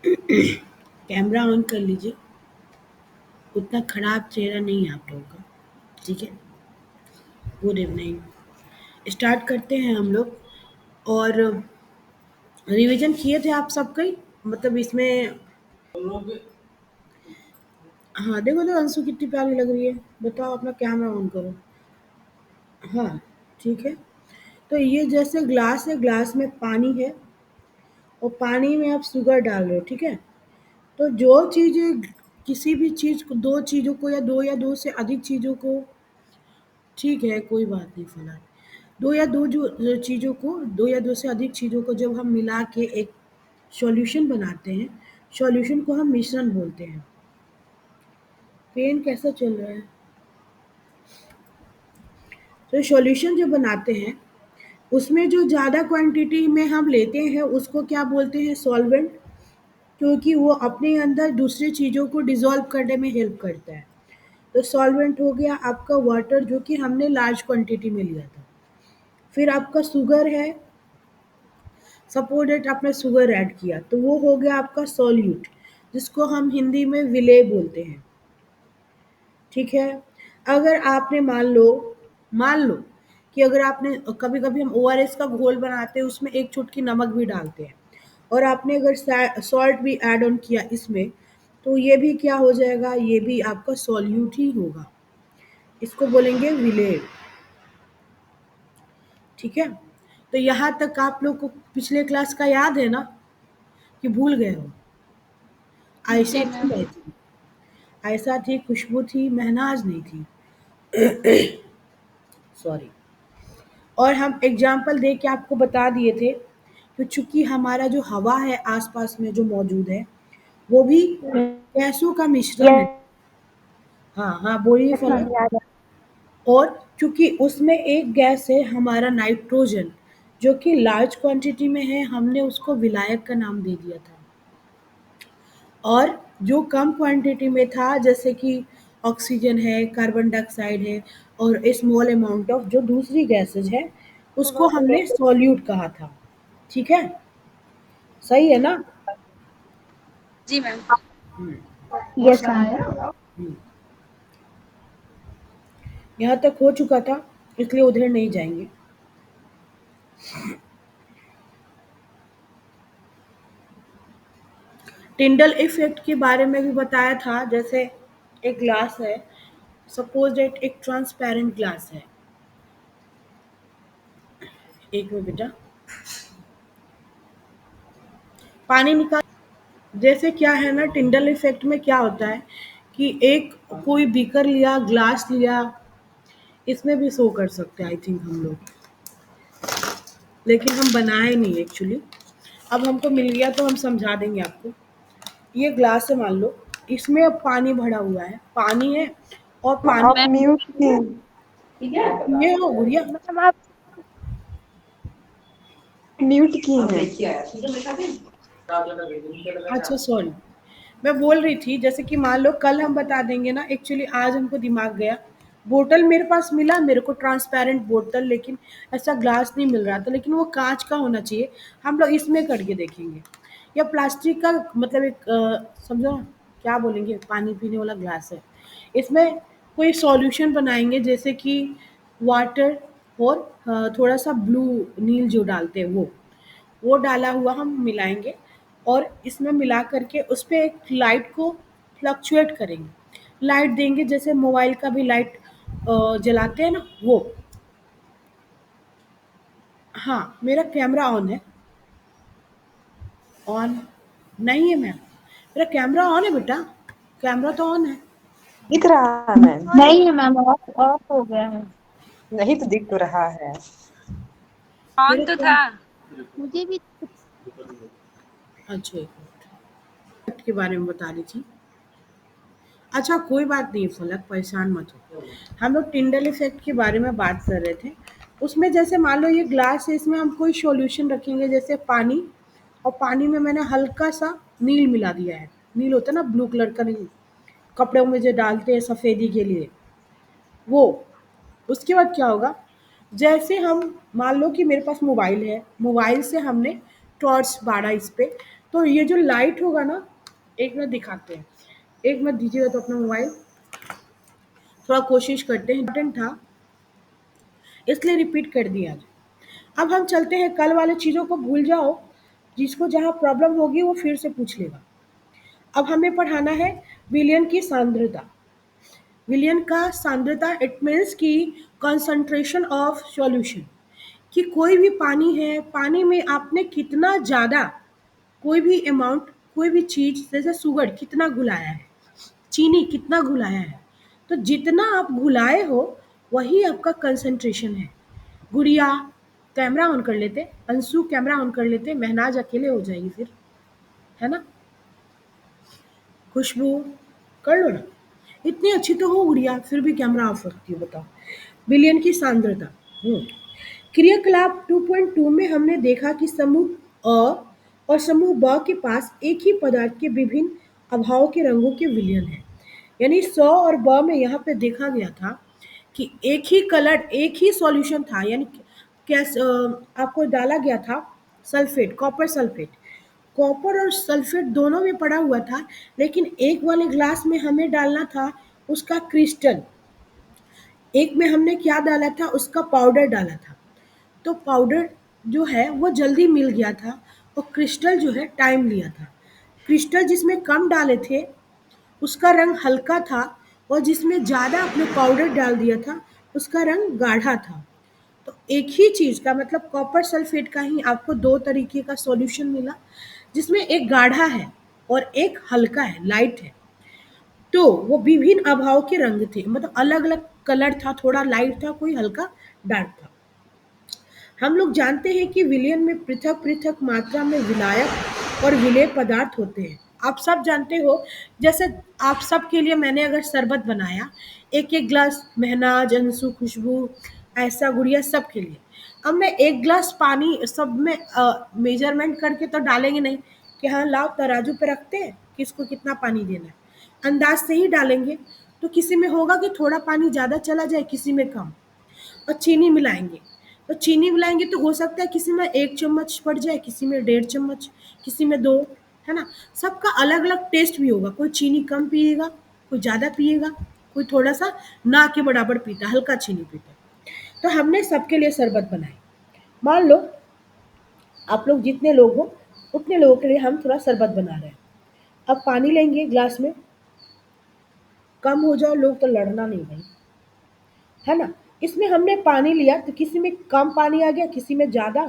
Camera on कर लीजिए। उतना खराब चेहरा नहीं है आप लोगों का। ठीक है। Good evening. स्टार्ट करते हैं हम लोग। और रिवीजन किए थे आप सबका ही, मतलब इसमें। हाँ, देखो तो अंशु कितनी प्यारी लग रही है। बताओ, अपना कैमरा ऑन करो। हाँ, ठीक है। तो ये जैसे ग्लास है, ग्लास में पानी है और पानी में आप शुगर डाल रहे हो, ठीक है। तो जो चीज़ें, किसी भी चीज़ को, दो चीज़ों को या दो से अधिक चीज़ों को, ठीक है कोई बात नहीं फिलहाल। दो या दो जो चीज़ों को, दो या दो से अधिक चीज़ों को जब हम मिला के एक सॉल्यूशन बनाते हैं, सॉल्यूशन को हम मिश्रण बोलते हैं। पेन कैसा चल रहा है? तो सॉल्यूशन जो बनाते हैं, उसमें जो ज़्यादा क्वांटिटी में हम लेते हैं उसको क्या बोलते हैं? सॉल्वेंट। क्योंकि वो अपने अंदर दूसरी चीज़ों को डिज़ोल्व करने में हेल्प करता है। तो सॉल्वेंट हो गया आपका वाटर, जो कि हमने लार्ज क्वांटिटी में लिया था। फिर आपका शुगर है। सपोज दैट आपने शुगर ऐड किया तो वो हो गया आपका सॉल्यूट, जिसको हम हिंदी में विलेय बोलते हैं। ठीक है। अगर आपने मान लो कि अगर आपने, कभी कभी हम ओआरएस का घोल बनाते हैं, उसमें एक चुटकी नमक भी डालते हैं, और आपने अगर सॉल्ट भी ऐड ऑन किया इसमें, तो ये भी क्या हो जाएगा? ये भी आपका सॉल्यूट ही होगा। इसको बोलेंगे विलेय। ठीक है। तो यहाँ तक आप लोग को पिछले क्लास का याद है ना, कि भूल गए हो? आयशा जी थी, मैम। मैं थी। आयशा थी, खुशबू थी, महनाज नहीं थी। सॉरी। और हम एग्जाम्पल दे के आपको बता दिए थे कि चूंकि हमारा जो हवा है आसपास में जो मौजूद है, वो भी गैसों का मिश्रण है। यस हाँ हाँ, बोलिए मैम, फलक। याद है। और चूंकि उसमें एक गैस है हमारा नाइट्रोजन, जो कि लार्ज क्वांटिटी में है, हमने उसको विलायक का नाम दे दिया था। और जो कम क्वांटिटी में था, जैसे कि ऑक्सीजन है, कार्बन डाइऑक्साइड है, और स्मॉल अमाउंट ऑफ जो दूसरी गैसेज है, उसको हमने सॉल्यूट कहा था। ठीक है। सही है ना? जी मैम। हम्म, यस मैम। हम्म। यहाँ तक हो चुका था, इसलिए उधर नहीं जाएंगे। टिंडल इफेक्ट के बारे में भी बताया था। जैसे एक ग्लास है, सपोज दैट एक ट्रांसपेरेंट ग्लास है। एक में बेटा पानी निकाल। जैसे क्या है ना, टिंडल इफेक्ट में क्या होता है कि एक कोई बीकर लिया, ग्लास लिया, इसमें भी शो कर सकते हैं आई थिंक हम लोग, लेकिन हम बनाए नहीं एक्चुअली। अब हमको मिल गया तो हम समझा देंगे आपको। ये ग्लास है, मान लो इसमें अब पानी भरा हुआ है, पानी है, और पानी आप मैम। म्यूट की। ये हो गुड़िया। मैम आप म्यूट की हैं। अच्छा सॉरी। मैं बोल रही थी, जैसे कि मान लो कल हम बता देंगे ना, एक्चुअली आज हमको दिमाग गया। बोतल मेरे पास मिला, मेरे को ट्रांसपेरेंट बोतल, लेकिन ऐसा ग्लास नहीं मिल रहा था, लेकिन वो कांच का होना चाहिए। हम लोग इसमें करके देखेंगे, या प्लास्टिक का, मतलब एक समझो ना, क्या बोलेंगे, पानी पीने वाला ग्लास है, इसमें कोई सॉल्यूशन बनाएंगे, जैसे कि वाटर और थोड़ा सा ब्लू नील जो डालते हैं वो डाला हुआ हम मिलाएँगे, और इसमें मिला कर के उस पे एक लाइट को फ्लक्चुएट करेंगे। लाइट देंगे, जैसे मोबाइल का भी लाइट जलाते हैं ना वो। हाँ, मेरा कैमरा ऑन है। ऑन नहीं है मैम, मेरा कैमरा ऑन है बेटा, कैमरा तो ऑन है। दिख रहा है मैम। नहीं है मैम, ऑफ ऑफ हो गया है। नहीं तो दिख तो रहा है। ऑन मेरा तो कैम था। मुझे भी। अच्छा, एक मिनट के बारे में बता रही थी। अच्छा कोई बात नहीं फलक, परेशान मत हो। हम लोग टिंडल इफेक्ट के बारे में बात कर रहे थे। उसमें जैसे मान लो ये ग्लास है, इसमें हम कोई सॉल्यूशन रखेंगे, जैसे पानी, और पानी में मैंने हल्का सा नील मिला दिया है। नील होता है ना, ब्लू कलर का नील, कपड़ों में जो डालते हैं सफ़ेदी के लिए, वो। उसके बाद क्या होगा? जैसे हम मान लो कि मेरे पास मोबाइल है, मोबाइल से हमने टॉर्च बारा इस पे, तो ये जो लाइट होगा ना, एक मिनट दिखाते हैं, एक मिनट दीजिएगा तो अपना मोबाइल, थोड़ा कोशिश करते हैं, इम्पोर्टेंट था इसलिए रिपीट कर दिया आज। अब हम चलते हैं, कल वाले चीज़ों को भूल जाओ, जिसको जहाँ प्रॉब्लम होगी वो फिर से पूछ लेगा। अब हमें पढ़ाना है विलयन की सांद्रता। विलयन का सांद्रता इट मीन्स कि कंसंट्रेशन ऑफ सॉल्यूशन, कि कोई भी पानी है, पानी में आपने कितना ज़्यादा कोई भी अमाउंट, कोई भी चीज़ जैसे शुगर कितना घुलाया है, चीनी कितना घुलाया है, तो जितना आप घुलाए हो वही आपका कंसंट्रेशन है। गुड़िया कैमरा ऑन कर लेते, अंशु कैमरा ऑन कर लेते, महनाज अकेले हो जाएगी फिर, है ना। खुशबू कर लो ना, इतनी अच्छी तो हो गुड़िया, फिर भी कैमरा ऑफ रखती हो, बताओ। विलयन की सांद्रता। क्रियाकलाप 2.2 में हमने देखा कि समूह अ और समूह ब के पास एक ही पदार्थ के विभिन्न अभाव के रंगों के विलयन है। यानी 100 और ब में यहाँ पे देखा गया था कि एक ही कलर, एक ही सॉल्यूशन था, यानी आपको डाला गया था सल्फेट, कॉपर सल्फेट, कॉपर और सल्फेट दोनों में पड़ा हुआ था, लेकिन एक वाले ग्लास में हमें डालना था उसका क्रिस्टल, एक में हमने क्या डाला था, उसका पाउडर डाला था। तो पाउडर जो है वो जल्दी मिल गया था और क्रिस्टल जो है टाइम लिया था। क्रिस्टल जिसमें कम डाले थे उसका रंग हल्का था, और जिसमें ज़्यादा आपने पाउडर डाल दिया था उसका रंग गाढ़ा था। तो एक ही चीज़ का मतलब कॉपर सल्फेट का ही आपको दो तरीके का सॉल्यूशन मिला, जिसमें एक गाढ़ा है और एक हल्का है, लाइट है। तो वो विभिन्न अभाव के रंग थे, मतलब अलग अलग कलर था, थोड़ा लाइट था, कोई हल्का डार्क था। हम लोग जानते हैं कि विलयन में पृथक पृथक मात्रा में विलायक और विलेय पदार्थ होते हैं। आप सब जानते हो, जैसे आप सब के लिए मैंने अगर शरबत बनाया, एक एक ग्लास महनाज, अंशु, खुशबू, ऐसा गुड़िया सब के लिए, अब मैं एक ग्लास पानी सब में मेजरमेंट करके तो डालेंगे नहीं कि हाँ लाओ तराजू पे रखते हैं किसको कितना पानी देना है, अंदाज से ही डालेंगे। तो किसी में होगा कि थोड़ा पानी ज़्यादा चला जाए, किसी में कम। और चीनी मिलाएंगे, तो चीनी मिलाएंगे तो हो सकता है किसी में 1 चम्मच पड़ जाए, किसी में 1.5 चम्मच, किसी में 2, है ना। सबका अलग अलग टेस्ट भी होगा, कोई चीनी कम पिएगा, कोई ज़्यादा पिएगा, कोई थोड़ा सा ना के बराबर पीता, हल्का चीनी पीता। तो हमने सबके लिए शरबत बनाई। मान लो आप लोग जितने लोग हो उतने लोगों के लिए हम थोड़ा शरबत बना रहे हैं। अब पानी लेंगे ग्लास में, कम हो जाओ लोग तो लड़ना नहीं भाई, है ना। इसमें हमने पानी लिया तो किसी में कम पानी आ गया, किसी में ज़्यादा,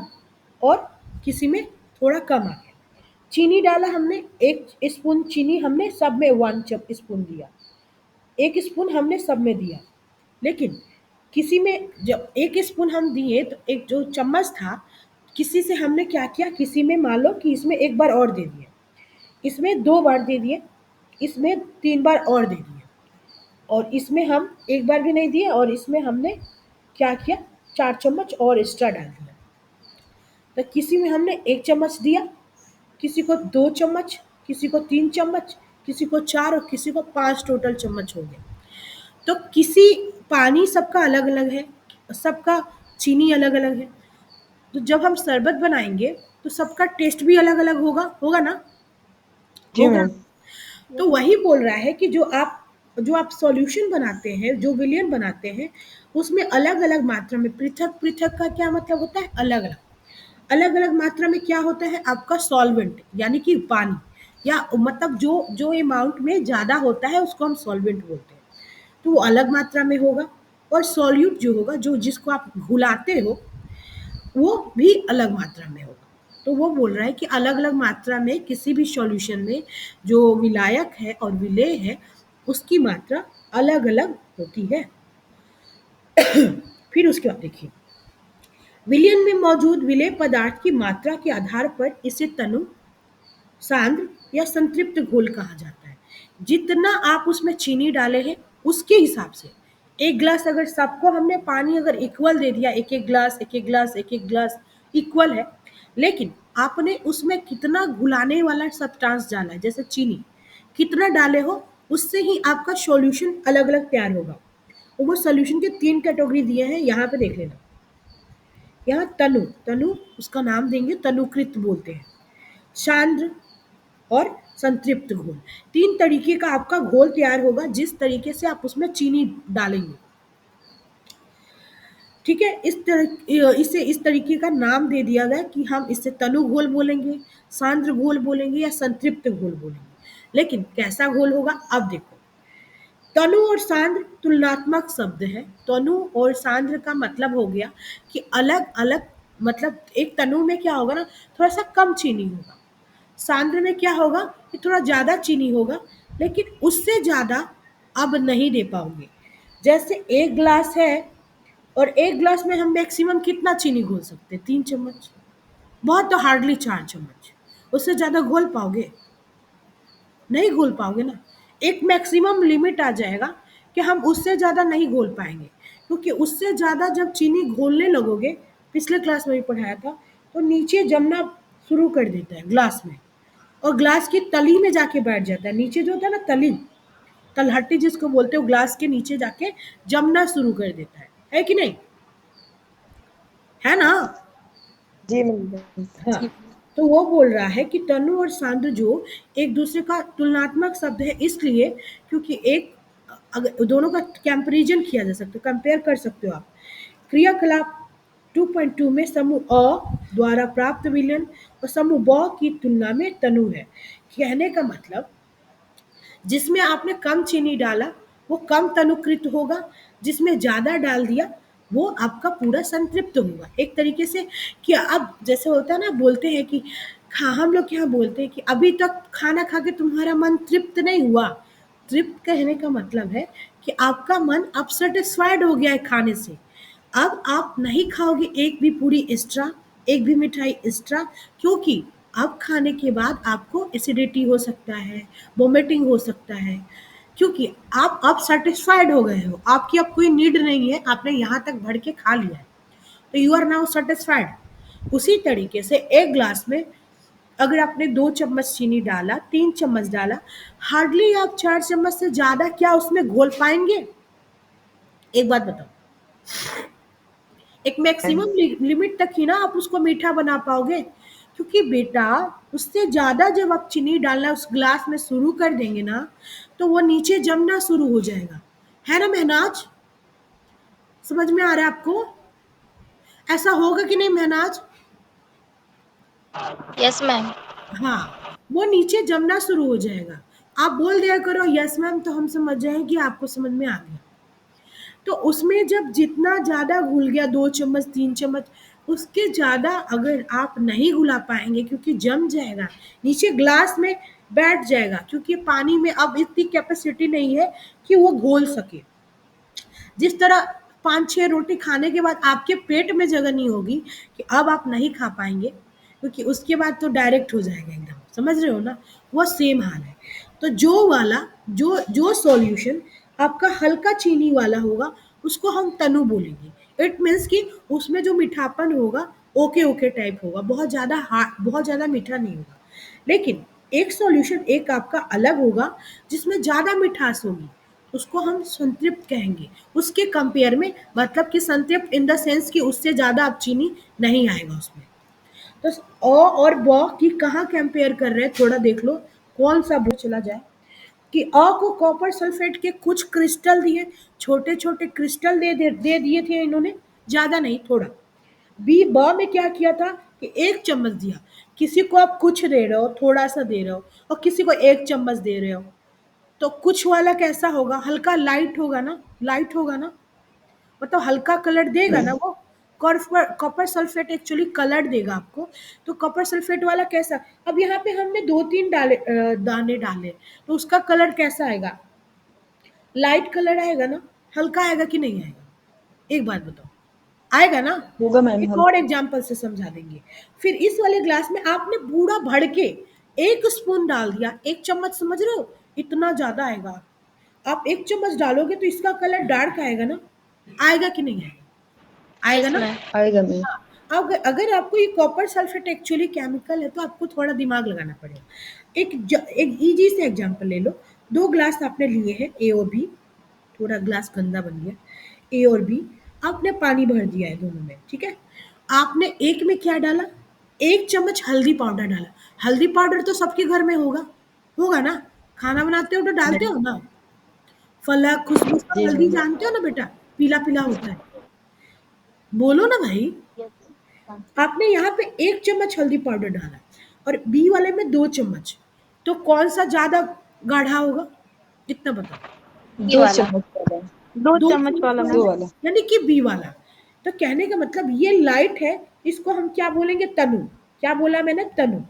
और किसी में थोड़ा कम आ गया। चीनी डाला हमने, 1 स्पून चीनी हमने सब में 1 स्पून दिया, 1 स्पून हमने सब में दिया। लेकिन किसी में जब 1 स्पून हम दिए तो एक जो चम्मच था, किसी से हमने क्या किया, किसी में मान लो कि इसमें 1 बार और दे दिए, इसमें 2 बार दे दिए, इसमें 3 बार और दे दिए, और इसमें हम 1 बार भी नहीं दिए, और इसमें हमने क्या किया, 4 चम्मच और एक्स्ट्रा डाल दिया। तो किसी में हमने 1 चम्मच दिया, किसी को 2 चम्मच, किसी को 3 चम्मच, किसी को 4 और किसी को 5 टोटल चम्मच हो गया। तो किसी पानी सबका अलग अलग है, सबका चीनी अलग अलग है। तो जब हम शरबत बनाएंगे तो सबका टेस्ट भी अलग अलग होगा, होगा ना, जी होगा। मैम। तो वही बोल रहा है कि जो आप सॉल्यूशन बनाते हैं, जो विलयन बनाते हैं, उसमें अलग अलग मात्रा में, पृथक पृथक का क्या मतलब होता है, अलग अलग, अलग अलग मात्रा में क्या होता है आपका सॉल्वेंट, यानी कि पानी, या मतलब जो जो अमाउंट में ज़्यादा होता है उसको हम सॉल्वेंट बोलते हैं, तो वो अलग मात्रा में होगा। और सॉल्यूट जो होगा, जो जिसको आप घुलाते हो, वो भी अलग मात्रा में होगा। तो वो बोल रहा है कि अलग अलग मात्रा में किसी भी सॉल्यूशन में जो विलायक है और विलेय है उसकी मात्रा अलग अलग होती है। फिर उसके बाद देखिए, विलयन में मौजूद विलेय पदार्थ की मात्रा के आधार पर इसे तनु, सांद्र या संतृप्त घोल कहा जाता है। जितना आप उसमें चीनी डाले हैं उसके हिसाब से, एक ग्लास अगर सबको हमने पानी अगर इक्वल दे दिया, एक एक ग्लास एक एक ग्लास एक एक ग्लास इक्वल है, लेकिन आपने उसमें कितना घुलाने वाला सब्सटेंस डाला है, जैसे चीनी कितना डाले हो, उससे ही आपका सॉल्यूशन अलग अलग तैयार होगा। और वो सॉल्यूशन के 3 कैटेगरी दिए हैं, यहाँ पे देख लेना। यहाँ तनु, तनु उसका नाम देंगे, तनुकृत बोलते हैं। सांद्र और संतृप्त घोल। 3 तरीके का आपका घोल तैयार होगा जिस तरीके से आप उसमें चीनी डालेंगे। ठीक है, इसे इस तरीके का नाम दे दिया गया कि हम इसे तनु घोल बोलेंगे, सांद्र घोल बोलेंगे या संतृप्त घोल बोलेंगे। लेकिन कैसा घोल होगा अब देखो। तनु और सांद्र तुलनात्मक शब्द है। तनु और सांद्र का मतलब हो गया कि अलग अलग, मतलब एक तनु में क्या होगा ना, थोड़ा सा कम चीनी होगा, सांद्र में क्या होगा कि थोड़ा ज़्यादा चीनी होगा, लेकिन उससे ज़्यादा अब नहीं दे पाओगे। जैसे एक ग्लास है और एक ग्लास में हम मैक्सिमम कितना चीनी घोल सकते हैं? 3 चम्मच, बहुत तो हार्डली 4 चम्मच। उससे ज़्यादा घोल पाओगे? नहीं घोल पाओगे ना। एक मैक्सिमम लिमिट आ जाएगा कि हम उससे ज़्यादा नहीं घोल पाएंगे, क्योंकि उससे ज़्यादा जब चीनी घोलने लगोगे, पिछले क्लास में भी पढ़ाया था, तो नीचे जमना शुरू कर देता है ग्लास में, और ग्लास की तली में जाके बैठ जाता है। नीचे जो होता है ना तली, तलहटी जिसको बोलते हो, ग्लास के नीचे जाके जमना शुरू कर देता है कि नहीं? है ना? जी मैम। हाँ, तो वो बोल रहा है कि तनु और सांद्र जो एक दूसरे का तुलनात्मक शब्द है, इसलिए क्योंकि एक, अगर दोनों का कंपैरिजन किया जा सकता है, कंपेयर कर सकते हो आप। क्रियाकलाप 2.2 में समूह अ द्वारा प्राप्त विलयन और समूह ब की तुलना में तनु है। कहने का मतलब, जिसमें आपने कम चीनी डाला वो कम तनुकृत होगा, जिसमें ज़्यादा डाल दिया वो आपका पूरा संतृप्त होगा। एक तरीके से कि अब जैसे होता है ना, बोलते हैं कि हम लोग यहाँ बोलते हैं कि अभी तक खाना खा के तुम्हारा मन तृप्त नहीं हुआ। तृप्त कहने का मतलब है कि आपका मन अब सेटिस्फाइड हो गया है खाने से। अब आप नहीं खाओगे एक भी पूरी एक्स्ट्रा, एक भी मिठाई एक्स्ट्रा, क्योंकि अब खाने के बाद आपको एसिडिटी हो सकता है, वोमिटिंग हो सकता है, क्योंकि आप अब सेटिस्फाइड हो गए हो, आपकी अब कोई नीड नहीं है, आपने यहाँ तक भर के खा लिया है, तो यू आर नाउ सेटिस्फाइड। उसी तरीके से एक ग्लास में अगर आपने 2 चम्मच चीनी डाला, 3 चम्मच डाला, हार्डली आप 4 चम्मच से ज़्यादा क्या उसमें घोल पाएंगे? एक बात बताओ, एक मैक्सिमम लिमिट तक ही ना आप उसको मीठा बना पाओगे, क्योंकि बेटा उससे ज़्यादा जब आप चीनी डालना उस ग्लास में शुरू कर देंगे ना, तो वो नीचे जमना शुरू हो जाएगा। है ना महनाज? समझ में आ रहा है आपको? ऐसा होगा कि नहीं महनाज? Yes ma'am. हाँ, वो नीचे जमना शुरू हो जाएगा। आप बोल दिया करो यस मैम, तो हम समझ जाएं कि आपको समझ में आ गया। तो उसमें जब जितना ज़्यादा घुल गया, 2 चम्मच 3 चम्मच, उसके ज़्यादा अगर आप नहीं घुला पाएंगे, क्योंकि जम जाएगा नीचे ग्लास में, बैठ जाएगा, क्योंकि पानी में अब इतनी कैपेसिटी नहीं है कि वो घोल सके। जिस तरह 5-6 रोटी खाने के बाद आपके पेट में जगह नहीं होगी कि अब आप नहीं खा पाएंगे, क्योंकि उसके बाद तो डायरेक्ट हो जाएगा एकदम, समझ रहे हो ना? वो सेम हाल है। तो जो वाला, जो जो सॉल्यूशन आपका हल्का चीनी वाला होगा, उसको हम तनु बोलेंगे। इट मीन्स कि उसमें जो मीठापन होगा ओके ओके टाइप होगा, बहुत ज़्यादा मीठा नहीं होगा। लेकिन एक सॉल्यूशन एक आपका अलग होगा जिसमें ज़्यादा मिठास होगी, उसको हम संतृप्त कहेंगे। उसके कंपेयर में, मतलब कि संतृप्त इन द सेंस कि उससे ज़्यादा अब चीनी नहीं आएगा उसमें। तो अ और ब की कहाँ कंपेयर कर रहे हैं, थोड़ा देख लो कौन सा बोल चला जाए। कि अ को कॉपर सल्फेट के कुछ क्रिस्टल दिए, छोटे छोटे क्रिस्टल दे दिए थे इन्होंने, ज़्यादा नहीं, थोड़ा। बी ब में क्या किया था कि 1 चम्मच दिया। किसी को आप कुछ दे रहे हो, थोड़ा सा दे रहे हो, और किसी को 1 चम्मच दे रहे हो, तो कुछ वाला कैसा होगा? हल्का लाइट होगा ना, लाइट होगा ना, मतलब हल्का कलर देगा ना वो। Copper copper sulphate actually colour देगा आपको। तो कॉपर सल्फेट वाला कैसा? अब यहाँ पे हमने 2-3 दाने डाले, तो उसका कलर कैसा आएगा? लाइट कलर आएगा ना, हल्का आएगा कि नहीं आएगा? एक बात बताओ, आएगा ना? होगा मैम। एक और एग्जांपल से समझा देंगे। फिर इस वाले ग्लास में आपने पूरा भर के 1 स्पून डाल दिया, 1 चम्मच, समझ रहे हो? इतना ज्यादा आएगा। आप 1 चम्मच डालोगे तो इसका कलर डार्क आएगा ना, आएगा कि नहीं आएगा? आएगा यस ना? मैम। आएगा मैम। हाँ, अगर आपको ये कॉपर सल्फेट एक्चुअली केमिकल है, तो आपको थोड़ा दिमाग लगाना पड़ेगा। एक इजी से एग्जांपल ले लो। 2 ग्लास आपने लिए हैं, ए और बी, थोड़ा ग्लास गंदा बन गया, ए और बी, आपने पानी भर दिया है दोनों में, ठीक है? आपने एक में क्या डाला? 1 चम्मच हल्दी पाउडर डाला। हल्दी पाउडर तो सबके घर में होगा, होगा ना? खाना बनाते हो तो डालते नहीं। हो ना? फलक, खुशबू सब जी हल्दी मैम। जानते हो ना बेटा? पीला-पीला होता है। बोलो ना भाई। यस। हाँ। आपने यहाँ पे 1 चम्मच हल्दी पाउडर डाला और बी वाले में 2 चम्मच, तो कौन-सा ज़्यादा गाढ़ा होगा? इतना बताओ। ये दो वाला। चम्मच वाला। 2 2 चम्मच चम्मच वाला वाला, मैम। दो वाला। यानी कि बी वाला। तो कहने का मतलब ये लाइट है, इसको हम क्या बोलेंगे? तनु। क्या बोला मैंने? तनु।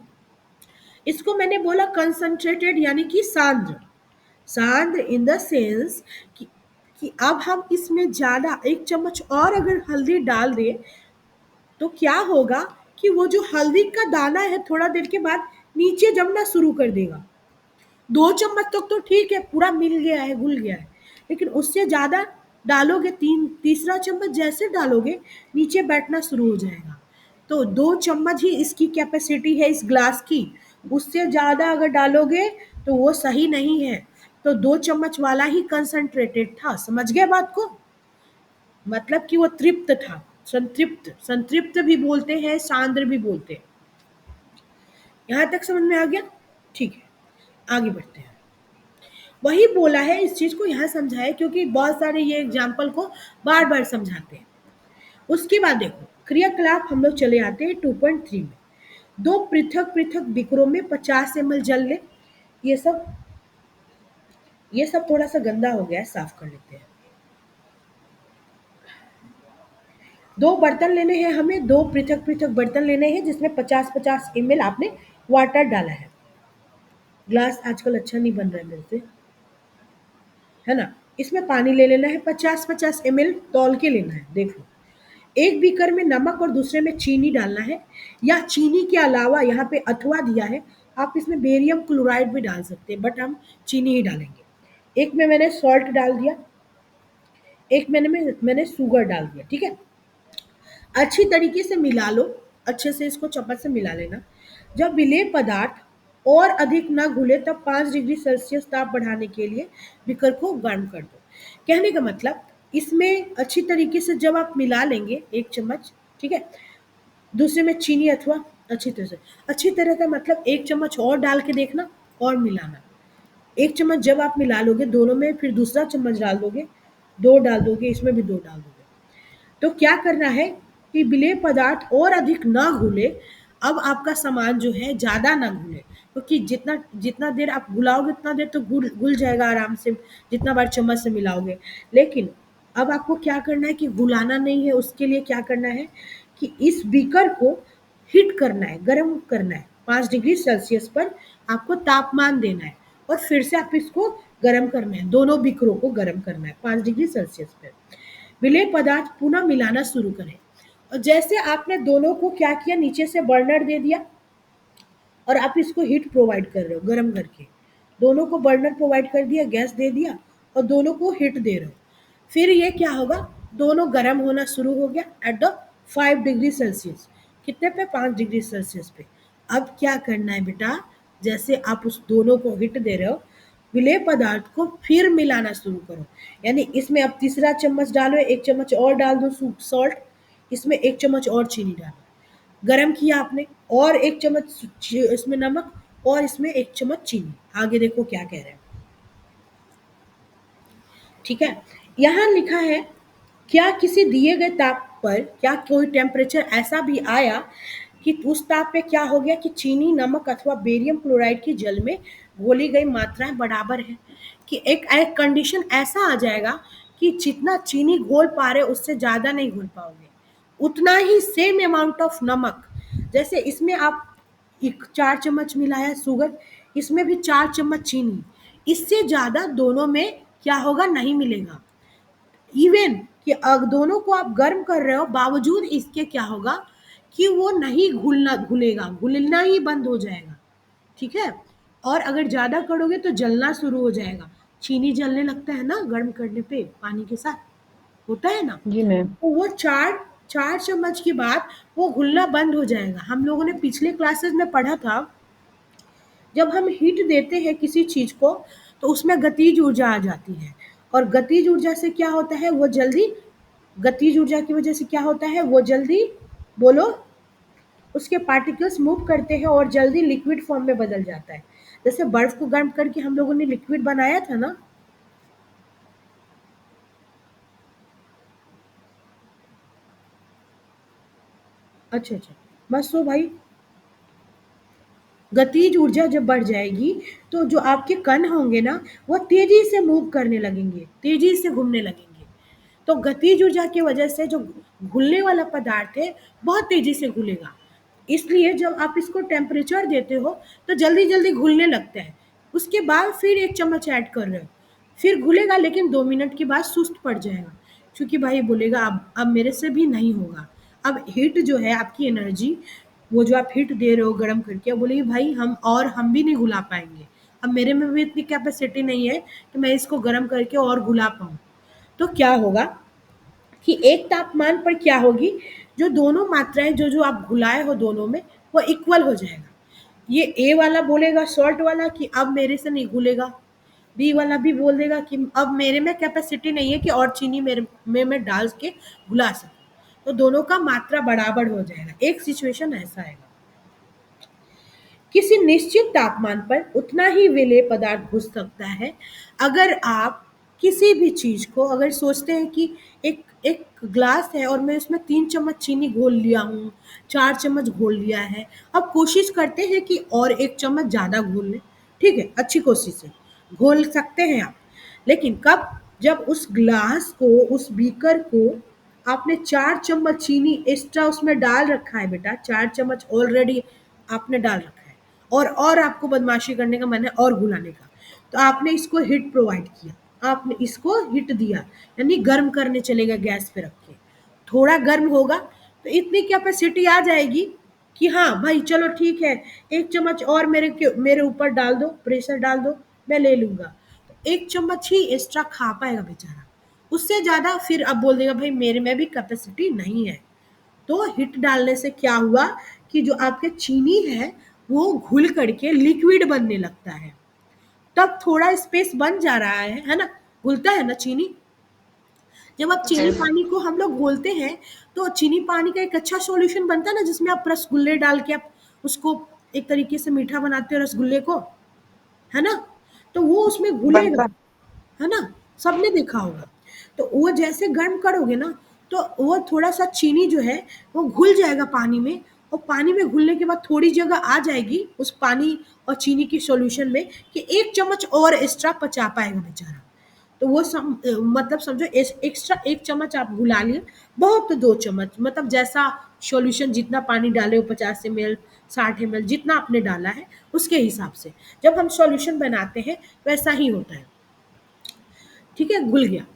इसको मैंने बोला कंसंट्रेटेड, यानी कि सांद्र। सांद्र इन द सेंस कि अब हम इसमें ज़्यादा 1 चम्मच और अगर हल्दी डाल दें, तो क्या होगा कि वो जो हल्दी का दाना है थोड़ा देर के बाद नीचे जमना शुरू कर देगा। 2 चम्मच तक तो ठीक है, पूरा मिल गया है, घुल गया है। लेकिन उससे ज़्यादा डालोगे, तीसरा चम्मच जैसे डालोगे, नीचे बैठना शुरू हो जाएगा। तो 2 चम्मच ही इसकी कैपेसिटी है इस ग्लास की। उससे ज़्यादा अगर डालोगे तो वो सही नहीं है। तो 2 चम्मच वाला ही कंसंट्रेटेड था। समझ गए बात को? मतलब कि वो तृप्त था, संतृप्त। संतृप्त भी बोलते हैं, सांद्र भी बोलते हैं। यहाँ तक समझ में आ गया? ठीक है, आगे बढ़ते हैं। वही बोला है, इस चीज को यहाँ समझाए क्योंकि बहुत सारे ये एग्जाम्पल को बार बार समझाते हैं। उसके बाद देखो क्रियाकलाप, हम लोग चले आते हैं 2.3 में। 2 पृथक पृथक बिकरों में 50 ml जल ले। ये सब थोड़ा सा गंदा हो गया है, साफ कर लेते हैं। 2 बर्तन लेने हैं हमें, 2 पृथक पृथक बर्तन लेने हैं जिसमें 50-50 ml आपने वाटर डाला है। ग्लास आजकल अच्छा नहीं बन रहा है मेरे से, है ना? इसमें पानी ले लेना है, 50-50 ml तौल के लेना है। देख लो, एक बीकर में नमक और दूसरे में चीनी डालना है, या चीनी के अलावा यहाँ पे अथवा दिया है, आप इसमें बेरियम क्लोराइड भी डाल सकते हैं, बट हम चीनी ही डालेंगे। एक में मैंने सॉल्ट डाल दिया, एक मैंने शुगर डाल दिया। ठीक है, अच्छी तरीके से मिला लो, अच्छे से इसको चम्मच से मिला लेना। जब विलेय पदार्थ और अधिक न घुले तब 5 डिग्री सेल्सियस ताप बढ़ाने के लिए बीकर को गर्म कर दो। कहने का मतलब इसमें अच्छी तरीके से जब आप मिला लेंगे 1 चम्मच, ठीक है, दूसरे में चीनी अथवा अच्छी तरह का मतलब 1 चम्मच और डाल के देखना और मिलाना। 1 चम्मच जब आप मिला लोगे दोनों में, फिर दूसरा चम्मच डाल दोगे, 2 डाल दोगे, इसमें भी 2 डाल दोगे। तो क्या करना है कि विलेय पदार्थ और अधिक ना घुले। अब आपका सामान जो है ज़्यादा ना घुले, क्योंकि जितना जितना देर आप घुलाओगे उतना देर तो घुल घुल जाएगा आराम से, जितना बार चम्मच से मिलाओगे। लेकिन अब आपको क्या करना है कि घुलाना नहीं है, उसके लिए क्या करना है कि इस बीकर को हीट करना है, गर्म करना है। 5 डिग्री सेल्सियस पर आपको तापमान देना है और फिर से आप इसको गर्म करना है, दोनों बीकरों को गर्म करना है 5 डिग्री सेल्सियस पर। विलेय पदार्थ पुनः मिलाना शुरू करें। और जैसे आपने दोनों को क्या किया, नीचे से बर्नर दे दिया और आप इसको हीट प्रोवाइड कर रहे हो गर्म करके। दोनों को बर्नर प्रोवाइड कर दिया, गैस दे दिया और दोनों को हीट दे रहे हो। फिर ये क्या होगा, दोनों गर्म होना शुरू हो गया एट द 5 डिग्री सेल्सियस। कितने पे? 5 डिग्री सेल्सियस पे। अब क्या करना है बेटा, जैसे आप उस दोनों को हीट दे रहे हो, विलेय पदार्थ को फिर मिलाना शुरू करो। यानी इसमें अब तीसरा चम्मच डालो, 1 चम्मच और डाल दो सॉल्ट, इसमें 1 चम्मच और चीनी डालो। गरम किया आपने, और 1 चम्मच इसमें नमक और इसमें 1 चम्मच चीनी। आगे देखो क्या कह रहे हैं। ठीक है, यहाँ लिखा है क्या किसी दिए गए ताप पर क्या कोई टेम्परेचर ऐसा भी आया कि उस ताप पे क्या हो गया कि चीनी, नमक अथवा बेरियम क्लोराइड की जल में घोली गई मात्राएं बराबर है। कि एक कंडीशन ऐसा आ जाएगा कि जितना चीनी घोल पा रहे उससे ज़्यादा नहीं घोल पाओगे, उतना ही सेम अमाउंट ऑफ नमक। जैसे इसमें आप 4 चम्मच मिलाया शुगर, इसमें भी 4 चम्मच चीनी, इससे ज़्यादा दोनों में क्या होगा, नहीं मिलेगा। इवन कि दोनों को आप गर्म कर रहे हो, बावजूद इसके क्या होगा कि वो नहीं घुलेगा, घुलना ही बंद हो जाएगा। ठीक है, और अगर ज़्यादा करोगे तो जलना शुरू हो जाएगा। चीनी जलने लगता है ना गर्म करने पे, पानी के साथ होता है ना। जी मैम। तो वो चार चार चम्मच के बाद वो घुलना बंद हो जाएगा। हम लोगों ने पिछले क्लासेस में पढ़ा था, जब हम हीट देते हैं किसी चीज को तो उसमें गतिज ऊर्जा आ जाती है, और गतिज ऊर्जा से क्या होता है, वो जल्दी, गतिज ऊर्जा की वजह से क्या होता है, वो जल्दी, बोलो, उसके पार्टिकल्स मूव करते हैं और जल्दी लिक्विड फॉर्म में बदल जाता है। जैसे बर्फ को गर्म करके हम लोगों ने लिक्विड बनाया था ना। अच्छा अच्छा। बस तो भाई, गतिज ऊर्जा जब बढ़ जाएगी तो जो आपके कण होंगे ना, वो तेजी से मूव करने लगेंगे, तेजी से घूमने लगेंगे। तो गतिज ऊर्जा की वजह से जो घुलने वाला पदार्थ है, बहुत तेजी से घुलेगा। इसलिए जब आप इसको टेम्परेचर देते हो तो जल्दी जल्दी घुलने लगता है। उसके बाद फिर 1 चम्मच ऐड कर रहे हो, फिर घुलेगा, लेकिन 2 मिनट के बाद सुस्त पड़ जाएगा। क्योंकि भाई बोलेगा अब मेरे से भी नहीं होगा। अब हीट जो है आपकी एनर्जी, वो जो आप हीट दे रहे हो गरम करके, अब बोलेगी भाई हम भी नहीं घुला पाएंगे। अब मेरे में भी इतनी कैपेसिटी नहीं है कि मैं इसको गरम करके और घुला पाऊँ। तो क्या होगा कि एक तापमान पर क्या होगी, जो दोनों मात्राएं जो आप घुलाए हो दोनों में, वो इक्वल हो जाएगा। ये ए वाला बोलेगा सॉल्ट वाला कि अब मेरे से नहीं घुलेगा, बी वाला भी बोल देगा कि अब मेरे में कैपेसिटी नहीं है कि और चीनी मेरे में मैं डाल के घुला सकूं। तो दोनों का मात्रा बराबर हो जाएगा। एक सिचुएशन ऐसा है, किसी निश्चित तापमान पर उतना ही विलेय पदार्थ घुस सकता है। अगर आप किसी भी चीज को अगर सोचते हैं कि एक एक ग्लास है और मैं उसमें 3 चम्मच चीनी घोल लिया हूँ, 4 चम्मच घोल लिया है, अब कोशिश करते हैं कि और 1 चम्मच ज्यादा घोल लें। ठीक है, अच्छी कोशिश है, घोल सकते हैं आप। लेकिन कब, जब उस ग्लास को, उस बीकर को आपने 4 चम्मच चीनी एक्स्ट्रा उसमें डाल रखा है बेटा, 4 चम्मच ऑलरेडी आपने डाल रखा है, और आपको बदमाशी करने का मन है और घुलाने का, तो आपने इसको हीट प्रोवाइड किया, आपने इसको हीट दिया, यानी गर्म करने चलेगा गैस पे रख के। थोड़ा गर्म होगा तो इतनी कैपेसिटी आ जाएगी कि हाँ भाई चलो ठीक है, 1 चम्मच और मेरे ऊपर डाल दो, प्रेशर डाल दो, मैं ले लूंगा। तो 1 चम्मच ही एक्स्ट्रा खा पाएगा बेचारा, उससे ज्यादा फिर अब बोल देगा भाई मेरे में भी कैपेसिटी नहीं है। तो हिट डालने से क्या हुआ कि जो आपके चीनी है वो घुल करके लिक्विड बनने लगता है। तब थोड़ा स्पेस बन जा रहा है ना, घुलता है ना चीनी। जब आप चीनी पानी को हम लोग घोलते हैं तो चीनी पानी का एक अच्छा सॉल्यूशन बनता है ना, जिसमें आप रसगुल्ले डाल के आप उसको एक तरीके से मीठा बनाते हो रसगुल्ले को, है ना। तो वो उसमें घुलेगा, बनता है ना, सबने देखा होगा। तो वो जैसे गर्म करोगे ना, तो वो थोड़ा सा चीनी जो है वो घुल जाएगा पानी में, और पानी में घुलने के बाद थोड़ी जगह आ जाएगी उस पानी और चीनी की सॉल्यूशन में कि 1 चम्मच और एक्स्ट्रा पचा पाएगा बेचारा। तो वो मतलब समझो एक्स्ट्रा 1 चम्मच आप घुला लिए, बहुत तो 2 चम्मच, मतलब जैसा सॉल्यूशन जितना पानी डाले हो, 50 ml 60 ml जितना आपने डाला है उसके हिसाब से जब हम सॉल्यूशन बनाते हैं वैसा ही होता है। ठीक है, घुल गया।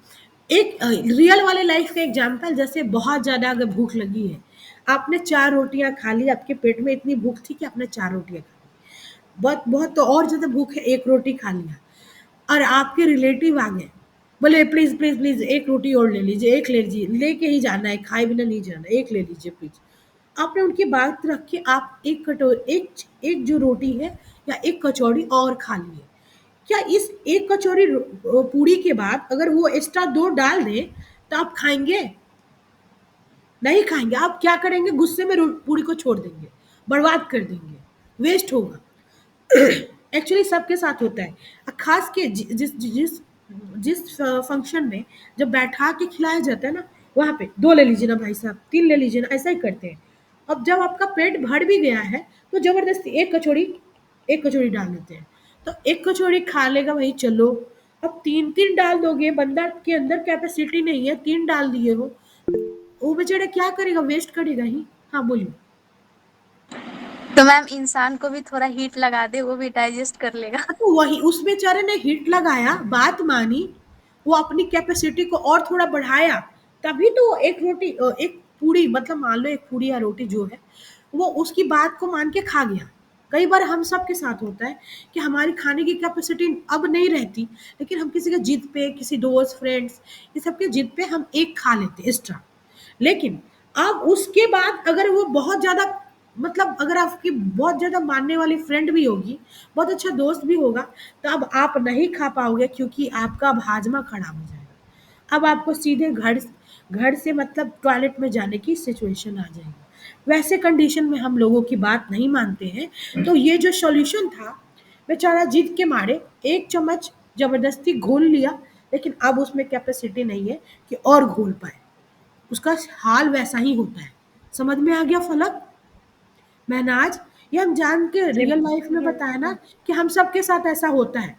एक रियल वाले लाइफ का एग्जांपल, जैसे बहुत ज़्यादा अगर भूख लगी है, आपने 4 रोटियाँ खा ली, आपके पेट में इतनी भूख थी कि आपने 4 रोटियाँ खा ली। बहुत बहुत तो और ज़्यादा भूख है, 1 रोटी खा लिया, और आपके रिलेटिव आ गए, बोले प्लीज़ प्लीज़ प्लीज़ 1 रोटी और ले लीजिए, 1 ले लीजिए, लेके ही जाना है, खाए बिना नहीं जाना, 1 ले लीजिए प्लीज़। आपने उनकी बात रख के आप एक एक जो रोटी है या एक कचौड़ी और खा लिए। क्या इस एक कचौरी पूड़ी के बाद अगर वो एक्स्ट्रा 2 डाल दें तो आप खाएंगे? नहीं खाएंगे। आप क्या करेंगे, गुस्से में पूड़ी को छोड़ देंगे, बर्बाद कर देंगे, वेस्ट होगा। एक्चुअली सबके साथ होता है, खास के जिस जिस जिस फंक्शन में जब बैठा के खिलाया जाता है ना, वहाँ पे 2 ले लीजिए ना भाई साहब, 3 ले लीजिए ना, ऐसा ही करते हैं। अब जब आपका पेट भर भी गया है तो जबरदस्ती एक कचौड़ी डाल देते हैं। तो एक कचौड़ी खा लेगा भाई चलो, अब 3-3 डाल दोगे, बंदा के अंदर कैपेसिटी नहीं है, 3 डाल दिए हो, वो बेचारा क्या करेगा, वेस्ट करेगा ही। हाँ बोलिए। तो मैम इंसान को भी थोड़ा हीट लगा दे, वो भी डाइजेस्ट कर लेगा। तो वही उस बेचारे ने हिट लगाया, बात मानी, वो अपनी कैपेसिटी को और थोड़ा बढ़ाया, तभी तो एक रोटी एक पूड़ी, मतलब मान लो एक पूड़ी या रोटी जो है वो उसकी बात को मान के खा गया। कई बार हम सब के साथ होता है कि हमारी खाने की कैपेसिटी अब नहीं रहती, लेकिन हम किसी के जिद पे, किसी दोस्त फ्रेंड्स ये सब के जिद पे हम एक खा लेते एक्स्ट्रा। लेकिन अब उसके बाद अगर वो बहुत ज़्यादा, मतलब अगर आपकी बहुत ज़्यादा मानने वाली फ्रेंड भी होगी, बहुत अच्छा दोस्त भी होगा, तो अब आप नहीं खा पाओगे क्योंकि आपका अब हाजमा खराब हो जाएगा। अब आपको सीधे घर घर से मतलब टॉयलेट में जाने की सिचुएशन आ जाएगी। वैसे कंडीशन में हम लोगों की बात नहीं मानते हैं। तो ये जो सॉल्यूशन था, बेचारा जिद के मारे 1 चम्मच ज़बरदस्ती घोल लिया, लेकिन अब उसमें कैपेसिटी नहीं है कि और घोल पाए। उसका हाल वैसा ही होता है। समझ में आ गया फ़लक? महनाज, ये हम जान के जी रियल लाइफ में बताया ना कि हम सबके साथ ऐसा होता है।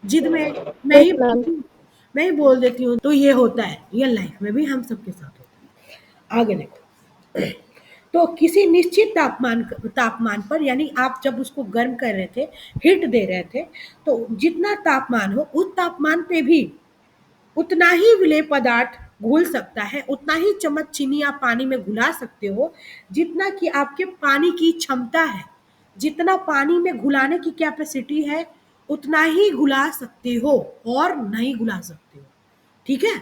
जिद में मैं ही मैम। मैं ही बोल देती हूँ तो ये होता है, रियल लाइफ में भी हम सबके साथ होता है। आगे देखो। तो किसी निश्चित तापमान पर, यानी आप जब उसको गर्म कर रहे थे, हीट दे रहे थे, तो जितना तापमान हो उस तापमान पे भी उतना ही विलेय पदार्थ घुल सकता है, उतना ही चम्मच चीनी आप पानी में घुला सकते हो जितना कि आपके पानी की क्षमता है। जितना पानी में घुलाने की कैपेसिटी है उतना ही घुला सकते हो और नहीं घुला सकते हो। ठीक है,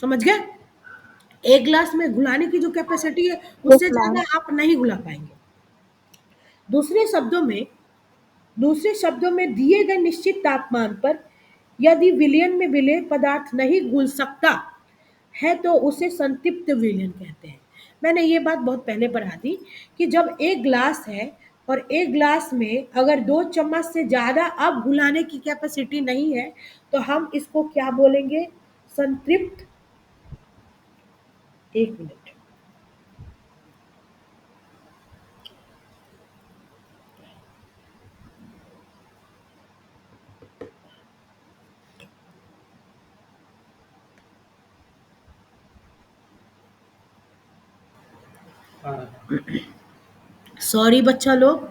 समझ गए? एक ग्लास में घुलाने की जो कैपेसिटी है यस उससे मैम। ज्यादा आप नहीं घुला पाएंगे। दूसरे शब्दों में दूसरे शब्दों में दिए गए निश्चित तापमान पर यदि विलयन में विलेय पदार्थ नहीं घुल सकता है तो उसे संतृप्त विलयन कहते हैं। मैंने ये बात बहुत पहले पढ़ा दी कि जब एक ग्लास है और एक ग्लास में अगर 2 चम्मच से ज़्यादा अब घुलाने की कैपेसिटी नहीं है तो हम इसको क्या बोलेंगे? संतृप्त। 1 मिनट। सॉरी बच्चा लोग।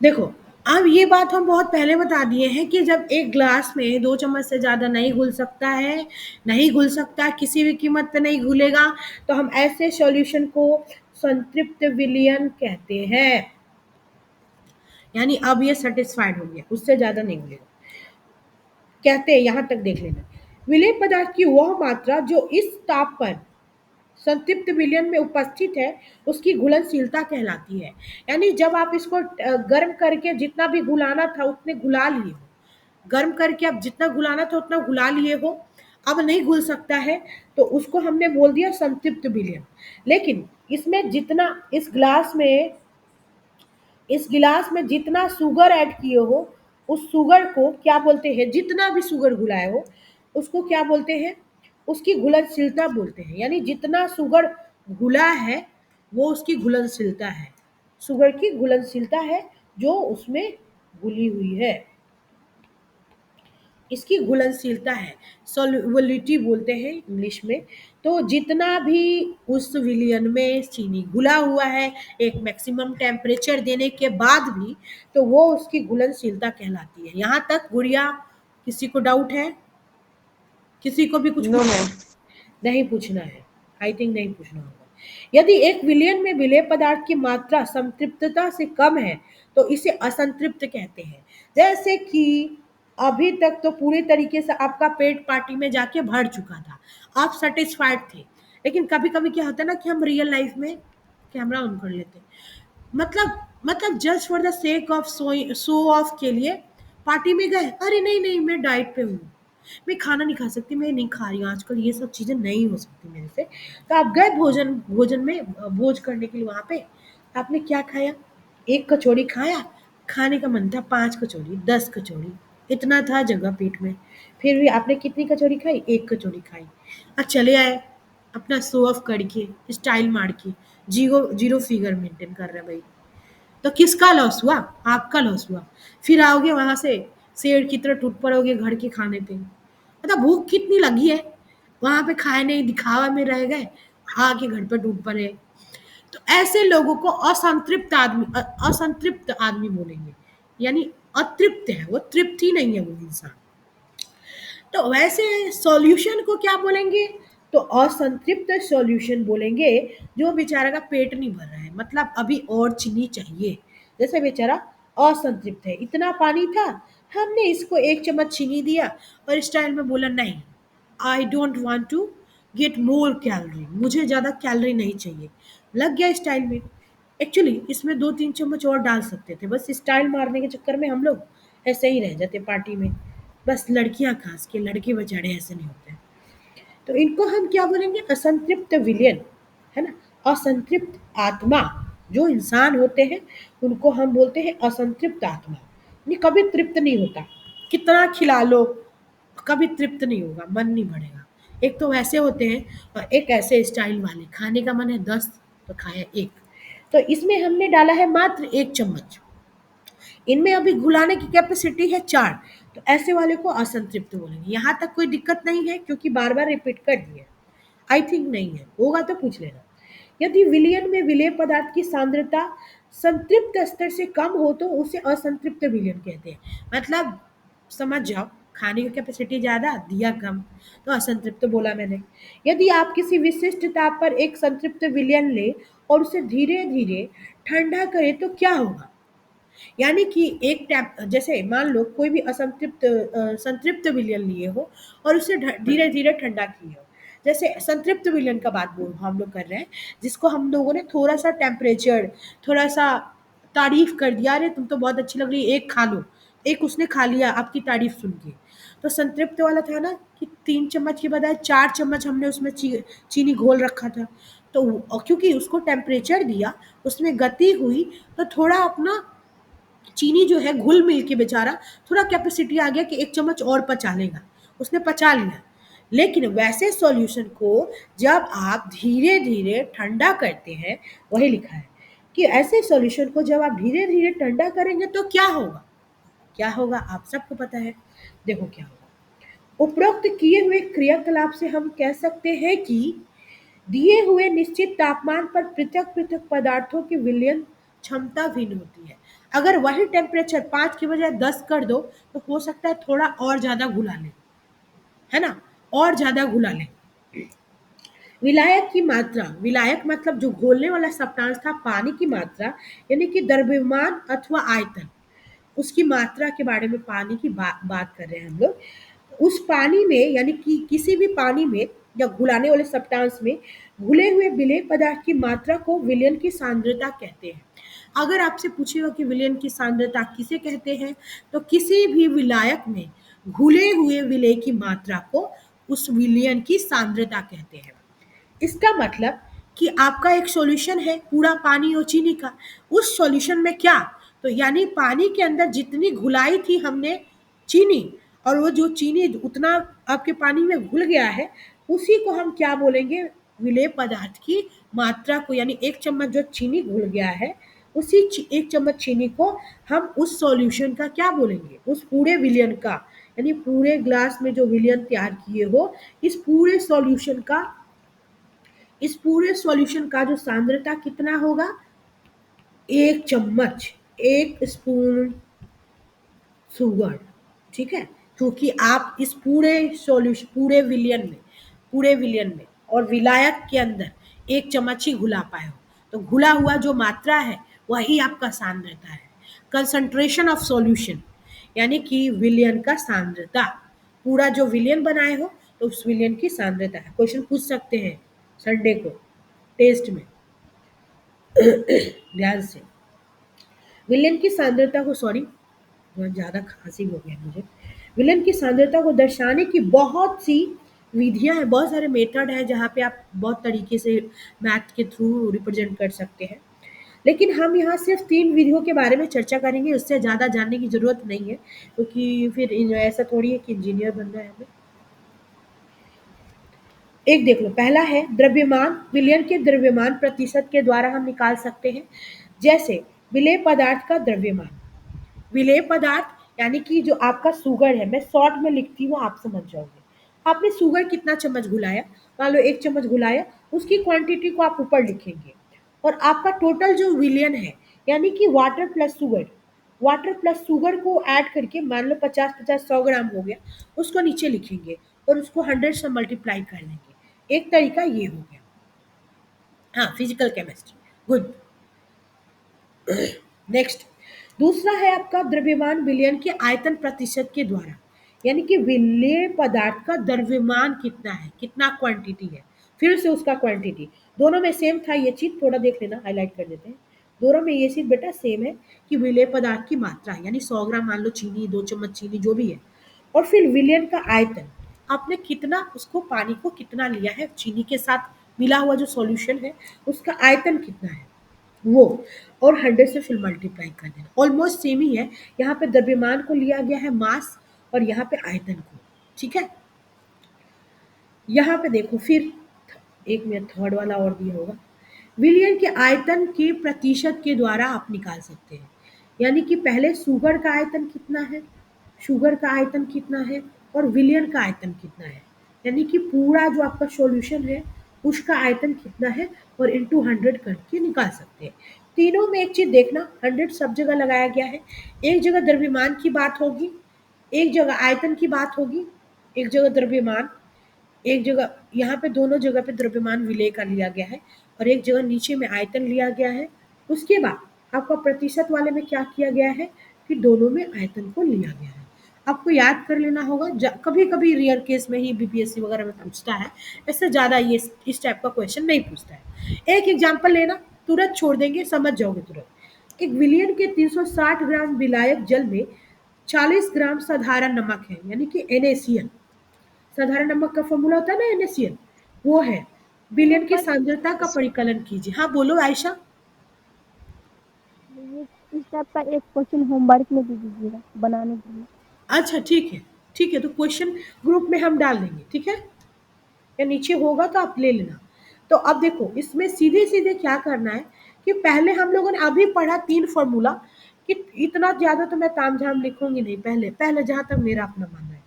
देखो, अब ये बात हम बहुत पहले बता दिए हैं कि जब एक ग्लास में 2 चम्मच से ज़्यादा नहीं घुल सकता है, नहीं घुल सकता, किसी भी कीमत पे नहीं घुलेगा, तो हम ऐसे सॉल्यूशन को संतृप्त विलयन कहते हैं। यानी अब ये सेटिस्फाइड हो गया, उससे ज़्यादा नहीं घुलेगा। कहते हैं, यहाँ तक देख लेना, विलेय पदार्थ की वह मात्रा जो इस ताप पर संतृप्त विलयन में उपस्थित है उसकी घुलनशीलता कहलाती है। यानी जब आप इसको गर्म करके जितना भी घुलाना था उतने घुला लिए हो, गर्म करके अब जितना घुलाना था उतना घुला लिए हो, अब नहीं घुल सकता है, तो उसको हमने बोल दिया संतृप्त विलयन। लेकिन इसमें जितना इस गिलास में जितना शुगर ऐड किए हो उस शुगर को क्या बोलते हैं? जितना भी शुगर घुलाए हो उसको क्या बोलते हैं? उसकी घुलनशीलता बोलते हैं। यानी जितना शुगर घुला है वो उसकी घुलनशीलता है, शुगर की घुलनशीलता है जो उसमें घुली हुई है, इसकी घुलनशीलता है, सॉल्युबिलिटी बोलते हैं इंग्लिश में। तो जितना भी उस विलयन में चीनी घुला हुआ है एक मैक्सिमम टेम्परेचर देने के बाद भी, तो वो उसकी घुलनशीलता कहलाती है। यहाँ तक गुड़िया, किसी को डाउट है? किसी को भी कुछ नो पूछना मैम। है? नहीं पूछना है, आई थिंक नहीं पूछना होगा। यदि एक विलयन में विलेय पदार्थ की मात्रा संतृप्तता से कम है तो इसे असंतृप्त कहते हैं। जैसे कि अभी तक तो पूरे तरीके से आपका पेट पार्टी में जाके भर चुका था, आप सेटिस्फाइड थे, लेकिन कभी कभी क्या होता है ना कि हम रियल लाइफ में कैमरा ऑन कर लेते हैं, मतलब just for the sake of show off के लिए पार्टी में गए, अरे नहीं नहीं मैं डाइट पे हूँ, मैं खाना नहीं खा सकती, मैं नहीं खा रही हूँ आजकल, ये सब चीज़ें नहीं हो सकती मेरे से। तो आप गए भोजन में भोज करने के लिए, वहाँ पे आपने क्या खाया? एक कचौड़ी खाया, खाने का मन था 5 कचौड़ी 10 कचौड़ी, इतना था जगह पेट में, फिर भी आपने कितनी कचौड़ी खाई? एक कचौड़ी खाई और चले आए अपना शो ऑफ करके, स्टाइल मार के, जीरो जीरो फिगर मेंटेन कर रहे भाई। तो किसका लॉस हुआ? आपका लॉस हुआ। फिर आओगे वहां से शेर की तरह टूट पड़ोगे घर के खाने पे, मतलब भूख कितनी लगी है, वहां पे खाए नहीं, दिखावा में रह गए, आके घर पर टूट पड़े। तो ऐसे लोगों को असंतृप्त आदमी बोलेंगे। यानी अतृप्त है वो, तृप्त ही नहीं है वो इंसान। तो वैसे सॉल्यूशन को क्या बोलेंगे? तो असंतृप्त सॉल्यूशन बोलेंगे, जो बेचारा का पेट नहीं भर रहा है, मतलब अभी और चीनी चाहिए। जैसे बेचारा असंतृप्त है, इतना पानी था, हमने इसको 1 चम्मच चीनी दिया और स्टाइल में बोला नहीं, I don't want to get more calorie, मुझे ज़्यादा कैलोरी नहीं चाहिए, लग गया स्टाइल में। एक्चुअली इसमें 2-3 चम्मच और डाल सकते थे, बस स्टाइल मारने के चक्कर में हम लोग ऐसे ही रह जाते पार्टी में। बस लड़कियां खास के, लड़के बेचारे ऐसे नहीं होते। तो इनको हम क्या बोलेंगे? असंतृप्त विलयन, है ना? असंतृप्त आत्मा, जो इंसान होते हैं उनको हम बोलते हैं असंतृप्त आत्मा। ये कभी तृप्त नहीं होता, कितना खिला लो कभी तृप्त नहीं होगा, मन नहीं भरेगा। एक तो वैसे होते हैं और एक ऐसे स्टाइल वाले, खाने का मन है 10 तो खाया 1। तो इसमें हमने डाला है मात्र 1 चम्मच, इनमें अभी घुलाने की कैपेसिटी है 4, तो ऐसे वाले को असंतृप्त बोलेंगे। यहाँ तक कोई दिक्कत नहीं है क्योंकि बार बार रिपीट कर दिए। आई थिंक नहीं है, होगा तो पूछ लेना। यदि विलयन में विलेय पदार्थ की सांद्रता संतृप्त स्तर से कम हो तो उसे असंतृप्त विलयन कहते हैं। मतलब समझ जाओ, खाने की कैपेसिटी ज़्यादा दिया कम, तो असंतृप्त बोला मैंने। यदि आप किसी विशिष्ट ताप पर एक संतृप्त विलयन ले और उसे धीरे धीरे ठंडा करें तो क्या होगा। यानी कि एक टैप, जैसे मान लो कोई भी संतृप्त विलयन लिए हो और उसे धीरे धीरे ठंडा किए हो। जैसे संतृप्त विलयन का बात बोल हम लोग कर रहे हैं, जिसको हम लोगों ने थोड़ा सा टेम्परेचर, थोड़ा सा तारीफ कर दिया, अरे तुम तो बहुत अच्छी लग रही है, एक खा लो। एक उसने खा लिया आपकी तारीफ सुन के। तो संतृप्त वाला था ना कि 3 चम्मच के बजाय 4 चम्मच हमने उसमें चीनी घोल रखा था। तो क्योंकि उसको टेम्परेचर दिया, उसमें गति हुई, तो थोड़ा अपना चीनी जो है घुल मिल के बेचारा थोड़ा कैपेसिटी आ गया कि 1 चम्मच और पचा लेगा, उसने पचा लिया। लेकिन वैसे सॉल्यूशन को जब आप धीरे धीरे ठंडा करते हैं, वही लिखा है कि ऐसे सॉल्यूशन को जब आप धीरे धीरे ठंडा करेंगे तो क्या होगा। क्या होगा आप सबको पता है, देखो क्या होगा। उपरोक्त किए हुए क्रियाकलाप से हम कह सकते हैं कि दिए हुए निश्चित तापमान पर पृथक पृथक पदार्थों की विलयन क्षमता भिन्न होती है। अगर वही टेम्परेचर 5 के बजाय 10 कर दो तो हो सकता है थोड़ा और ज़्यादा घुला लें, है ना, और ज़्यादा घुला लें। विलायक की मात्रा, विलायक मतलब जो घोलने वाला सब्सटेंस था, पानी की मात्रा यानी कि द्रव्यमान अथवा आयतन, उसकी मात्रा के बारे में पानी की बात कर रहे हैं हम लोग। उस पानी में यानी कि किसी भी पानी में या घुलाने वाले सब्सटेंस में घुले हुए विलेय पदार्थ की मात्रा को विलयन की सांद्रता कहते हैं। अगर आपसे पूछेगा कि विलयन की सांद्रता किसे कहते हैं, तो किसी भी विलायक में घुले हुए विलेय की मात्रा को उस विलयन की सांद्रता कहते हैं। इसका मतलब कि आपका एक सॉल्यूशन है पूरा पानी और चीनी का, उस सॉल्यूशन में क्या, तो यानी पानी के अंदर जितनी घुलाई थी हमने चीनी, और वो जो चीनी उतना आपके पानी में घुल गया है, उसी को हम क्या बोलेंगे, विलेय पदार्थ की मात्रा को। यानी 1 चम्मच जो चीनी घुल गया है, उसी 1 चम्मच चीनी को हम उस सॉल्यूशन का क्या बोलेंगे, उस पूरे विलयन का, यानी पूरे ग्लास में जो विलयन तैयार किए हो, इस पूरे सॉल्यूशन का जो सांद्रता कितना होगा, 1 चम्मच, 1 स्पून शुगर। ठीक है, क्योंकि आप इस पूरे सॉल्यूशन, पूरे विलियन में और विलायक के अंदर 1 चम्मच ही घुला पाए हो, तो घुला हुआ जो मात्रा है वही आपका सांद्रता है। कंसंट्रेशन ऑफ सॉल्यूशन यानी कि विलियन का सांद्रता, पूरा जो विलियन बनाए हो तो उस विलियन की सांद्रता है। क्वेश्चन पूछ सकते हैं संडे को टेस्ट में, ध्यान से। विलयन की सांद्रता को, सॉरी बहुत ज़्यादा खांसी हो गया मुझे। विलयन की सांद्रता को दर्शाने की बहुत सी विधियां हैं, बहुत सारे मेथड हैं जहाँ पे आप बहुत तरीके से मैथ के थ्रू रिप्रेजेंट कर सकते हैं। लेकिन हम यहाँ सिर्फ 3 विधियों के बारे में चर्चा करेंगे, उससे ज़्यादा जानने की ज़रूरत नहीं है, क्योंकि फिर ऐसा थोड़ी है कि इंजीनियर बनना है हमें। एक देख लो, पहला है द्रव्यमान। विलयन के द्रव्यमान प्रतिशत के द्वारा हम निकाल सकते हैं। जैसे विलेय पदार्थ का द्रव्यमान, विलेय पदार्थ यानी कि जो आपका शुगर है, मैं शॉर्ट में लिखती हूँ आप समझ जाओगे। आपने शुगर कितना चम्मच घुलाया, मान लो 1 चम्मच घुलाया, उसकी क्वांटिटी को आप ऊपर लिखेंगे। और आपका टोटल जो विलियन है यानी कि वाटर प्लस शुगर को ऐड करके मान लो 50-50 100 ग्राम हो गया, उसको नीचे लिखेंगे और उसको 100 से मल्टीप्लाई कर लेंगे। एक तरीका ये हो गया, हाँ फिजिकल केमिस्ट्री, गुड। नेक्स्ट, दूसरा है आपका द्रव्यमान विलयन के आयतन प्रतिशत के द्वारा, यानी कि विलेय पदार्थ का द्रव्यमान कितना है, कितना क्वांटिटी है, फिर से उसका क्वांटिटी। दोनों में सेम था ये चीज, थोड़ा देख लेना, हाईलाइट कर देते हैं। दोनों में ये चीज बेटा सेम है कि विलेय पदार्थ की मात्रा यानी 100 ग्राम मान लो चीनी, 2 चम्मच चीनी जो भी है, और फिर विलयन का आयतन, आपने कितना उसको पानी को कितना लिया है चीनी के साथ मिला हुआ जो सॉल्यूशन है उसका आयतन कितना है वो, और 100 से फिर मल्टीप्लाई कर देना। ऑलमोस्ट सेम ही है, यहाँ पे द्रव्यमान को लिया गया है मास और यहाँ पे आयतन को। ठीक है, यहाँ पे देखो फिर एक मिनट, थर्ड वाला और दिया होगा। विलयन के आयतन के प्रतिशत के द्वारा आप निकाल सकते हैं। यानी कि पहले शुगर का आयतन कितना है, शुगर का आयतन कितना है और विलयन का आयतन कितना है, यानी कि पूरा जो आपका सॉल्यूशन है उसका आयतन कितना है और इंटू 100 करके निकाल सकते हैं। तीनों में एक चीज देखना, 100 सब जगह लगाया गया है। एक जगह द्रव्यमान की बात होगी, एक जगह आयतन की बात होगी, एक जगह द्रव्यमान, एक जगह यहाँ पे दोनों जगह पे द्रव्यमान विलेय कर लिया गया है और एक जगह नीचे में आयतन लिया गया है। उसके बाद आपका प्रतिशत वाले में क्या किया गया है कि दोनों में आयतन को लिया गया है। आपको याद कर लेना होगा, कभी कभी रियल केस में ही बीपीएससी वगैरह में पूछता है, इससे ज़्यादा ये इस टाइप का क्वेश्चन नहीं पूछता है। एक एग्जाम्पल लेना, तुरंत छोड़ देंगे, समझ जाओगे तुरंत। एक विलियन के 360 ग्राम विलायक जल में 40 ग्राम साधारण नमक है, यानी कि NaCl। साधारण नमक का फॉर्मूला होता है ना NaCl, वो है। विलयन की सांद्रता का परिकलन कीजिए। हाँ बोलो आयशा। ये इस टाइप का एक क्वेश्चन होमवर्क में दे दीजिएगा बनाने के लिए। अच्छा ठीक है, ठीक है, तो क्वेश्चन ग्रुप में हम डाल देंगे, ठीक है, या नीचे होगा तो आप ले लेना। तो अब देखो इसमें सीधे सीधे क्या करना है कि पहले हम लोगों ने अभी पढ़ा 3 फॉर्मूला, कि इतना ज़्यादा तो मैं तामझाम लिखूंगी नहीं। पहले पहले जहाँ तक मेरा अपना मानना है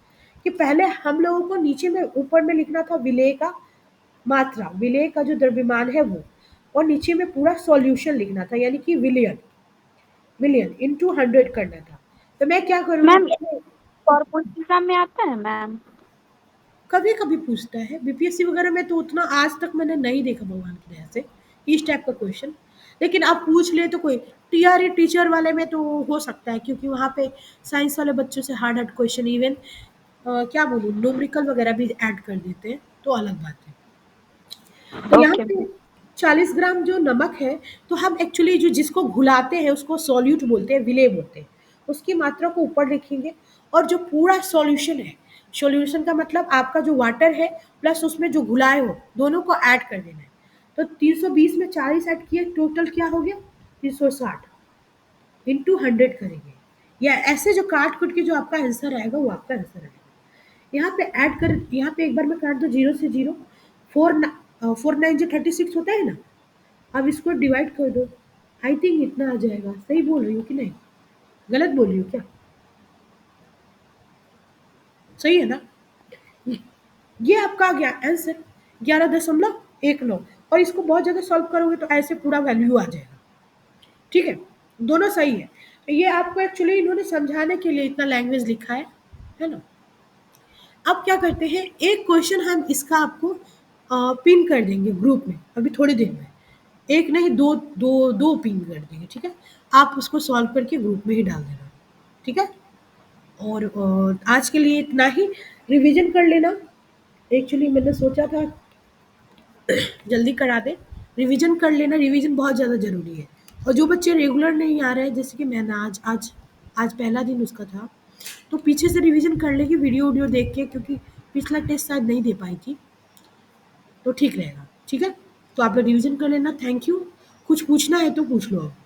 कि पहले हम लोगों को नीचे में ऊपर में लिखना था विलेय का मात्रा, विलेय का जो द्रव्यमान है वो, और नीचे में पूरा सॉल्यूशन लिखना था, यानी कि विलियन, विलियन इंटू 100 करना था। तो मैं क्या मैम करूँगी, कॉर्पोरेट एग्जाम में आता है मैम? कभी कभी पूछता है बीपीएससी वगैरह में, तो उतना आज तक मैंने नहीं देखा भगवान की दया से इस टाइप का क्वेश्चन। लेकिन आप पूछ ले तो कोई टीआरई टीचर वाले में तो हो सकता है, क्योंकि वहाँ पे साइंस वाले बच्चों से हार्ड हार्ड क्वेश्चन, इवन क्या बोलूँ न्यूमेरिकल वगैरह भी ऐड कर देते हैं, तो अलग बात है। तो यहाँ ओके। पे 40 ग्राम जो नमक है, तो हम एक्चुअली जो जिसको घुलाते हैं उसको सॉल्यूट बोलते हैं, विलेय बोलते हैं। उसकी मात्रा को ऊपर लिखेंगे और जो पूरा सॉल्यूशन है, सॉल्यूशन का मतलब आपका जो वाटर है प्लस उसमें जो घुलाए हो, दोनों को ऐड कर देना है। तो 320 में 40 ऐड किए, टोटल क्या हो गया 360 इंटू 100 करेंगे, या ऐसे जो काट कुट के जो आपका आंसर आएगा वो आपका आंसर आएगा। यहाँ पे ऐड कर, यहाँ पे एक बार में काट दो, 0 से 0, 4 9 जो 36 होता है ना, अब इसको डिवाइड कर दो। आई थिंक इतना आ जाएगा। सही बोल रही हूँ कि नहीं, गलत बोल रही हूँ क्या, सही है ना। ये आपका आ गया आंसर 11.19, और इसको बहुत ज़्यादा सॉल्व करोगे तो ऐसे पूरा वैल्यू आ जाएगा। ठीक है, दोनों सही है। तो ये आपको एक्चुअली इन्होंने समझाने के लिए इतना लैंग्वेज लिखा है ना। अब क्या करते हैं, एक क्वेश्चन हम इसका आपको पिन कर देंगे ग्रुप में अभी थोड़ी देर में। एक नहीं, दो दो दो पिन कर देंगे, ठीक है। आप उसको सॉल्व करके ग्रुप में ही डाल देना, ठीक है। और आज के लिए इतना ही, रिवीजन कर लेना। एक्चुअली मैंने सोचा था जल्दी करा दे, रिवीजन कर लेना, रिवीजन बहुत ज़्यादा ज़रूरी है। और जो बच्चे रेगुलर नहीं आ रहे हैं, जैसे कि मैंने आज पहला दिन उसका था, तो पीछे से रिवीजन कर लेगी वीडियो वीडियो देख के, क्योंकि पिछला टेस्ट शायद नहीं दे पाई थी, तो ठीक रहेगा, ठीक है। तो आप लोग रिवीजन कर लेना। Thank you. कुछ पूछना है तो पूछ लो आप।